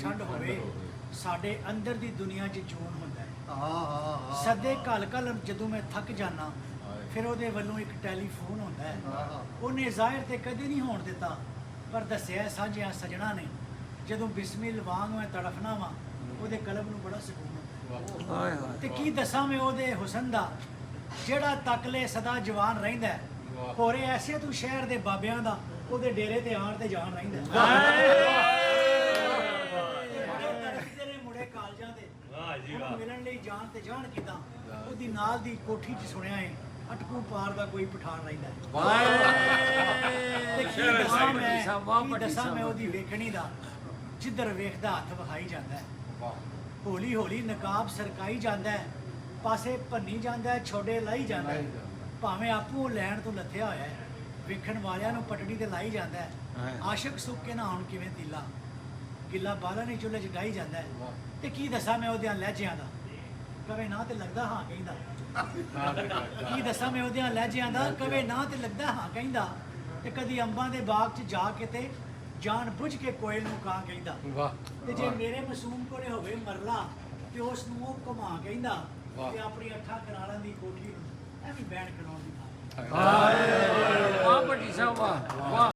ਠੰਡ ਹੋਵੇ ਸਾਡੇ ਅੰਦਰ ਦੀ ਦੁਨੀਆ 'ਚ ਜੂਨ ਹੁੰਦਾ ਹੈ। ਸਦੇ ਘਲ ਜਦੋਂ ਮੈਂ ਥੱਕ ਜਾਣਾ ਫਿਰ ਉਹਦੇ ਵੱਲੋਂ ਇੱਕ ਟੈਲੀਫੋਨ ਹੁੰਦਾ ਹੈ। ਉਹਨੇ ਜ਼ਾਹਿਰ ਤੇ ਕਦੇ ਨਹੀਂ ਹੋਣ ਦਿੱਤਾ ਪਰ ਦੱਸਿਆ ਸਾਂਝਿਆਂ ਸਜਣਾ ਨੇ ਜਦੋਂ ਬਿਸਮਿਲ ਵਾਂਗ ਮੈਂ ਤੜਫਣਾ ਵਾਂ ਉਹਦੇ ਕਲਬ ਨੂੰ ਬੜਾ ਸਕੂਨ ਹੁੰਦਾ ਤੇ ਕੀ ਦੱਸਾਂ ਮੈਂ ਉਹਦੇ ਹੁਸਨ ਦਾ ਜਿਹੜਾ ਤੱਕਲੇ ਸਦਾ ਜਵਾਨ ਰਹਿੰਦਾ ਹੈ। ਹੋਰੇ ਐਸੇ ਤੂੰ ਸ਼ਹਿਰ ਦੇ ਬਾਬਿਆਂ ਦਾ ਉਹਦੇ ਡੇਰੇ ਤੇ ਆਣ ਤੇ ਜਾਣ ਰਹਿੰਦਾ ਮੁੰਡੇ ਕਾਲਜਾਂ ਦੇ ਮਿਲਣ ਲਈ ਜਾਣ ਤੇ ਜਾਣ ਕਿਦਾਂ ਉਹਦੀ ਨਾਲ ਦੀ ਕੋਠੀ 'ਚ ਸੁਣਿਆ ਹੈ ਅਟਕੂ ਪਾਰ ਦਾ ਕੋਈ ਪਠਾਨ ਰਹਿੰਦਾ ਤੇ ਕੀ ਦੱਸਾਂ ਮੈਂ ਉਹਦੀ ਵੇਖਣੀ ਦਾ ਜਿੱਧਰ ਵੇਖਦਾ ਹੱਥ ਵਿਖਾਈ ਜਾਂਦਾ ਹੈ। ਹੌਲੀ ਹੌਲੀ ਨਕਾਬ ਸਰਕਾਈ ਜਾਂਦਾ ਹੈ ਪਾਸੇ ਭੰਨੀ ਜਾਂਦਾ ਹੈ ਛੋਡੇ ਲਾਈ ਜਾਂਦਾ ਹੈ ਭਾਵੇਂ ਆਪੂ ਲੈਣ ਤੋਂ ਲੱਥਿਆ ਹੋਇਆ ਹੈ ਵੇਖਣ ਵਾਲਿਆਂ ਨੂੰ ਪਟੜੀ ਤੇ ਲਾਈ ਜਾਂਦਾ ਹੈ। ਆਸ਼ਿਕ ਸੁੱਕ ਕੇ ਨਾ ਹੁਣ ਕਿਵੇਂ ਤੀਲਾ ਗਿੱਲਾ ਬਾਲਾਂ ਨੇ ਚੁੱਲ੍ਹੇ 'ਚ ਡਾਈ ਜਾਂਦਾ ਹੈ ਤੇ ਕੀ ਦੱਸਾਂ ਮੈਂ ਉਹਦਿਆਂ ਲਹਿਜਿਆਂ ਦਾ ਕਵੇ ਨਾ ਤੇ ਲੱਗਦਾ ਹਾਂ ਕਹਿੰਦਾ ਕੀ ਦੱਸਾਂ ਮੈਂ ਉਹਦਿਆਂ ਲਹਿਜਿਆਂ ਦਾ ਕਵੇ ਨਾ ਤੇ ਲੱਗਦਾ ਹਾਂ ਕਹਿੰਦਾ ਤੇ ਕਦੀ ਅੰਬਾਂ ਦੇ ਬਾਗ 'ਚ ਜਾ ਕੇ ਤੇ ਜਾਣ ਬੁੱਝ ਕੇ ਕੋਇਲ ਨੂੰ ਕਾਂ ਕਹਿੰਦਾ ਤੇ ਜੇ ਮੇਰੇ ਮਾਸੂਮ ਕੋਲੇ ਹੋਵੇ ਮਰਲਾ ਤੇ ਉਸ ਨੂੰ ਉਹ ਘੁਮਾ ਕਹਿੰਦਾ ਤੇ ਆਪਣੀ ਅੱਖਾਂ ਕਰਾਲਾਂ ਦੀ ਕੋਠੀ ਨੂੰ ਐਵੇਂ ਬੈਣ ਕਰਾਉਣ ਦੀ ਵਾਹ ਵੱਡੀ ਸਾਹਿਬ ਵਾਹ।